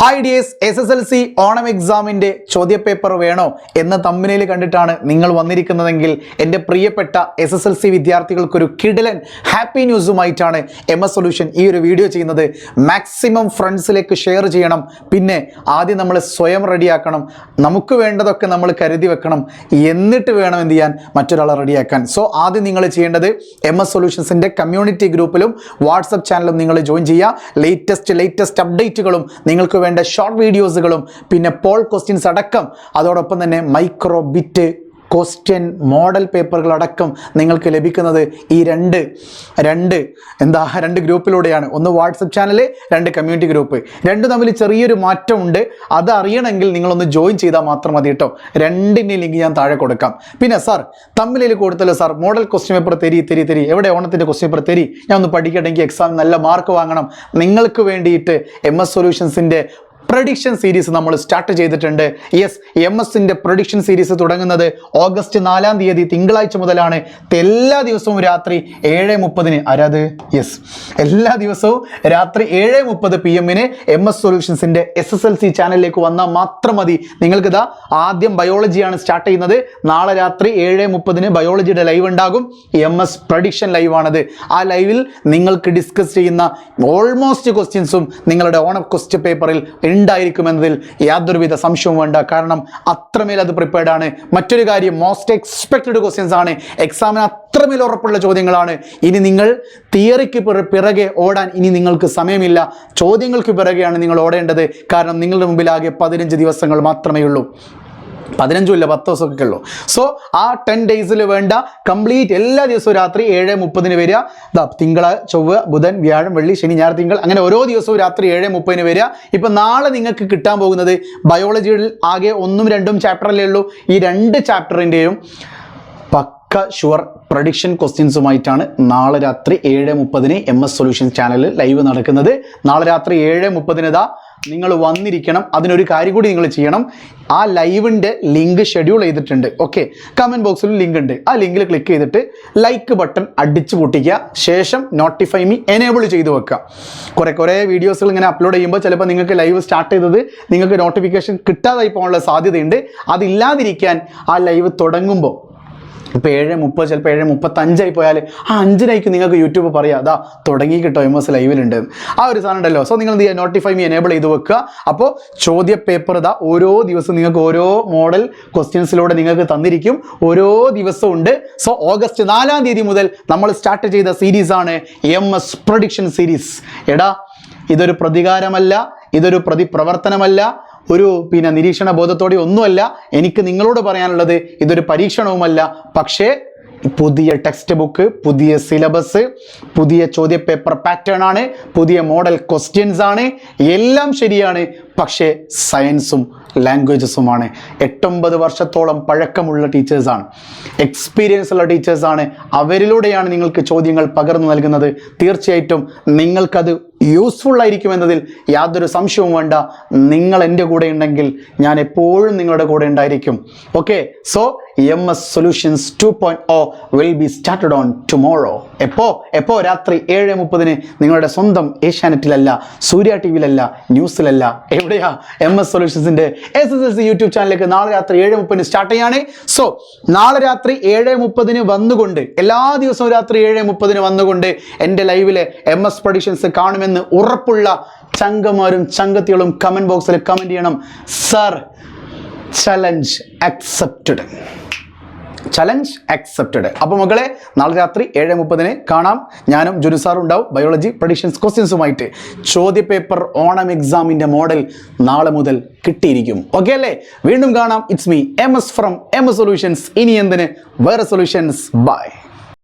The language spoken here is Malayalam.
ഹായ് ഡിയേഴ്സ്, SSLC ഓണം എക്സാമിൻ്റെ ചോദ്യപേപ്പർ വേണോ എന്ന തമ്പനയിൽ കണ്ടിട്ടാണ് നിങ്ങൾ വന്നിരിക്കുന്നതെങ്കിൽ എൻ്റെ പ്രിയപ്പെട്ട SSLC വിദ്യാർത്ഥികൾക്കൊരു കിടിലൻ ഹാപ്പി ന്യൂസുമായിട്ടാണ് MS സൊല്യൂഷൻ ഈ ഒരു വീഡിയോ ചെയ്യുന്നത്. മാക്സിമം ഫ്രണ്ട്സിലേക്ക് ഷെയർ ചെയ്യണം. പിന്നെ ആദ്യം നമ്മൾ സ്വയം റെഡിയാക്കണം. നമുക്ക് വേണ്ടതൊക്കെ നമ്മൾ കരുതി വെക്കണം. എന്നിട്ട് വേണം എന്ത് ചെയ്യാൻ, മറ്റൊരാളെ റെഡിയാക്കാൻ. സോ ആദ്യം നിങ്ങൾ ചെയ്യേണ്ടത് MS സൊല്യൂഷൻസിൻ്റെ കമ്മ്യൂണിറ്റി ഗ്രൂപ്പിലും വാട്സപ്പ് ചാനലും നിങ്ങൾ ജോയിൻ ചെയ്യുക. ലേറ്റസ്റ്റ് അപ്ഡേറ്റുകളും നിങ്ങൾക്ക് വേണ്ട ഷോർട്ട് വീഡിയോസുകളും പിന്നെ പോൾ ക്വസ്റ്റ്യൻസ് അടക്കം, അതോടൊപ്പം തന്നെ മൈക്രോ ബിറ്റ് ക്വസ്റ്റ്യൻ മോഡൽ പേപ്പറുകളടക്കം നിങ്ങൾക്ക് ലഭിക്കുന്നത് ഈ രണ്ട് ഗ്രൂപ്പിലൂടെയാണ്. ഒന്ന് വാട്സപ്പ് ചാനൽ, രണ്ട് കമ്മ്യൂണിറ്റി ഗ്രൂപ്പ്. രണ്ടും തമ്മിൽ ചെറിയൊരു മാറ്റമുണ്ട്. അത് അറിയണമെങ്കിൽ നിങ്ങളൊന്ന് ജോയിൻ ചെയ്താൽ മാത്രം മതി കേട്ടോ. രണ്ടിൻ്റെ ലിങ്ക് ഞാൻ താഴെ കൊടുക്കാം. പിന്നെ സാർ തമ്മിൽ കൊടുത്തല്ലോ സാർ, മോഡൽ ക്വസ്റ്റ്യൻ പേപ്പർ തരി എവിടെ ഓണത്തിൻ്റെ ക്വസ്റ്റ്യൻ പേപ്പർ തരി, ഞാൻ ഒന്ന് പഠിക്കട്ടെങ്കിൽ എക്സാം നല്ല മാർക്ക് വാങ്ങണം. നിങ്ങൾക്ക് വേണ്ടിയിട്ട് MS സൊല്യൂഷൻസിൻ്റെ പ്രഡിക്ഷൻ സീരീസ് നമ്മൾ സ്റ്റാർട്ട് ചെയ്തിട്ടുണ്ട്. യെസ്, MS-ൻ്റെ പ്രഡിക്ഷൻ സീരീസ് തുടങ്ങുന്നത് ഓഗസ്റ്റ് 4-ാം തീയതി തിങ്കളാഴ്ച മുതലാണ്. എല്ലാ ദിവസവും രാത്രി 7:30 ആരാത്? യെസ്, എല്ലാ ദിവസവും രാത്രി 7:30 PM MS സൊല്യൂഷൻസിൻ്റെ SSLC ചാനലിലേക്ക് വന്നാൽ മാത്രം മതി. നിങ്ങൾക്കിതാ ആദ്യം ബയോളജിയാണ് സ്റ്റാർട്ട് ചെയ്യുന്നത്. നാളെ രാത്രി 7:30 ബയോളജിയുടെ ലൈവ് ഉണ്ടാകും. MS പ്രഡിക്ഷൻ ലൈവാണത്. ആ ലൈവിൽ നിങ്ങൾക്ക് ഡിസ്കസ് ചെയ്യുന്ന ഓൾമോസ്റ്റ് ക്വസ്റ്റ്യൻസും നിങ്ങളുടെ ഓണം ക്വസ്റ്റ്യൻ പേപ്പറിൽ ഉണ്ടായിരിക്കുമെന്നതിൽ യാതൊരുവിധ സംശയവും വേണ്ട. കാരണം അത്രമേൽ അത് പ്രിപ്പയർഡ് ആണ്. മറ്റൊരു കാര്യം, മോസ്റ്റ് എക്സ്പെക്റ്റഡ് ക്വസ്റ്റ്യൻസ് ആണ്. എക്സാമിന് അത്രമേൽ ഉറപ്പുള്ള ചോദ്യങ്ങളാണ്. ഇനി നിങ്ങൾ തിയറിക്ക് പിറകെ ഓടാൻ ഇനി നിങ്ങൾക്ക് സമയമില്ല. ചോദ്യങ്ങൾക്ക് പിറകെയാണ് നിങ്ങൾ ഓടേണ്ടത്. കാരണം നിങ്ങളുടെ മുമ്പിൽ ആകെ 15 ദിവസങ്ങൾ മാത്രമേ ഉള്ളൂ. 15 ഇല്ല, 10 ദിവസമൊക്കെ ഉള്ളൂ. സോ ആ 10 ഡേയ്സിൽ വേണ്ട കംപ്ലീറ്റ് എല്ലാ ദിവസവും രാത്രി 7:30 വരിക. തിങ്കൾ, ചൊവ്വ, ബുധൻ, വ്യാഴം, വെള്ളി, ശനി, ഞായർ, തിങ്കൾ, അങ്ങനെ ഓരോ ദിവസവും രാത്രി 7:30 വരിക. ഇപ്പം നാളെ നിങ്ങൾക്ക് കിട്ടാൻ പോകുന്നത് ബയോളജിയിൽ ആകെ 1ഉം 2ഉം ചാപ്റ്ററല്ലേ ഉള്ളൂ. ഈ 2 ചാപ്റ്ററിൻ്റെയും പക്ക ഷുവർ പ്രഡിക്ഷൻ ക്വസ്റ്റ്യൻസുമായിട്ടാണ് നാളെ രാത്രി 7:30 MS സൊല്യൂഷൻ ചാനലിൽ ലൈവ് നടക്കുന്നത്. നാളെ രാത്രി 7:30 നിങ്ങൾ വന്നിരിക്കണം. അതിനൊരു കാര്യം കൂടി നിങ്ങൾ ചെയ്യണം. ആ ലൈവിൻ്റെ ലിങ്ക് ഷെഡ്യൂൾ ചെയ്തിട്ടുണ്ട്. ഓക്കെ, കമൻറ്റ് ബോക്സിൽ ലിങ്ക് ഉണ്ട്. ആ ലിങ്കിൽ ക്ലിക്ക് ചെയ്തിട്ട് ലൈക്ക് ബട്ടൺ അടിച്ചു പൊട്ടിക്കുക. ശേഷം നോട്ടിഫൈ മീ എനേബിൾ ചെയ്ത് വെക്കുക. കുറേ വീഡിയോസുകൾ ഇങ്ങനെ അപ്ലോഡ് ചെയ്യുമ്പോൾ ചിലപ്പോൾ നിങ്ങൾക്ക് ലൈവ് സ്റ്റാർട്ട് ചെയ്തത് നിങ്ങൾക്ക് നോട്ടിഫിക്കേഷൻ കിട്ടാതായി പോകാനുള്ള സാധ്യതയുണ്ട്. അതില്ലാതിരിക്കാൻ ആ ലൈവ് തുടങ്ങുമ്പോൾ ഇപ്പോൾ 7:30 ചിലപ്പോൾ 7:35 പോയാൽ 5 നിങ്ങൾക്ക് യൂട്യൂബ് പറയാം, അതാ തുടങ്ങി കിട്ടോ MS ലൈവിലുണ്ട്. ആ ഒരു സാധനം ഉണ്ടല്ലോ. സോ നിങ്ങൾ എന്ത് ചെയ്യുക, നോട്ടിഫൈ മീ എനേബിൾ ചെയ്ത് വെക്കുക. അപ്പോൾ ചോദ്യ പേപ്പർ ഓരോ ദിവസവും നിങ്ങൾക്ക് ഓരോ മോഡൽ ക്വസ്റ്റ്യൻസിലൂടെ നിങ്ങൾക്ക് തന്നിരിക്കും. ഓരോ ദിവസവും ഉണ്ട്. സോ ഓഗസ്റ്റ് 4-ാം തീയതി മുതൽ നമ്മൾ സ്റ്റാർട്ട് ചെയ്ത സീരീസാണ് MS പ്രഡിക്ഷൻ സീരീസ്. എടാ, ഇതൊരു പ്രതികാരമല്ല, ഇതൊരു പ്രതിപ്രവർത്തനമല്ല, ഒരു നിരീക്ഷണ ബോധത്തോടെ ഒന്നുമല്ല. എനിക്ക് നിങ്ങളോട് പറയാനുള്ളത് ഇതൊരു പരീക്ഷണവുമല്ല. പക്ഷേ പുതിയ ടെക്സ്റ്റ് ബുക്ക്, പുതിയ സിലബസ്, പുതിയ ചോദ്യപേപ്പർ പാറ്റേൺ ആണ്, പുതിയ മോഡൽ ക്വസ്റ്റ്യൻസ് ആണ്. എല്ലാം ശരിയാണ്. പക്ഷേ സയൻസും ലാംഗ്വേജസുമാണ്. 8-9 വർഷത്തോളം പഴക്കമുള്ള ടീച്ചേഴ്സാണ്, എക്സ്പീരിയൻസ് ഉള്ള ടീച്ചേഴ്സാണ്. അവരിലൂടെയാണ് നിങ്ങൾക്ക് ചോദ്യങ്ങൾ പകർന്നു നൽകുന്നത്. തീർച്ചയായിട്ടും നിങ്ങൾക്കത് യൂസ്ഫുൾ ആയിരിക്കുമെന്നതിൽ യാതൊരു സംശയവും വേണ്ട. നിങ്ങൾ എൻ്റെ കൂടെ ഉണ്ടെങ്കിൽ ഞാൻ എപ്പോഴും നിങ്ങളുടെ കൂടെ ഉണ്ടായിരിക്കും. Okay, so MS solutions 2.0 will be started on tomorrow. എപ്പോ രാത്രി 7:30 നിങ്ങളുടെ സ്വന്തം ഏഷ്യാനെറ്റിലല്ല, സൂര്യ TVയിലല്ല, ന്യൂസിലല്ല, എവിടെയാ? MS സൊല്യൂഷൻസിൻ്റെ SSLC യൂട്യൂബ് ചാനലിലേക്ക് നാളെ രാത്രി 7:30 സ്റ്റാർട്ട് ചെയ്യാണ്. സോ നാളെ രാത്രി 7:30 വന്നുകൊണ്ട്, എല്ലാ ദിവസവും രാത്രി 7:30 വന്നുകൊണ്ട് എൻ്റെ ലൈവിലെ MS പ്രഡിക്ഷൻസ് കാണുമെന്ന് ഉറപ്പുള്ള ചങ്കമാരും ചങ്കത്തികളും കമൻറ്റ് ബോക്സിൽ കമൻറ്റ് ചെയ്യണം. Sir, challenge accepted. അപ്പോൾ മക്കളെ, നാളെ രാത്രി 7:30 കാണാം. ഞാനും ജുനുസാറും ഉണ്ടാവും ബയോളജി പ്രഡിക്ഷൻസ് ക്വസ്റ്റ്യൻസുമായിട്ട്. ചോദ്യ പേപ്പർ ഓണം എക്സാമിൻ്റെ മോഡൽ നാളെ മുതൽ കിട്ടിയിരിക്കും. ഓക്കെ അല്ലേ? വീണ്ടും കാണാം. It's me MS from MS solutions. ഇനി എന്തിന്, വേറെ സൊല്യൂഷൻസ്. ബൈ.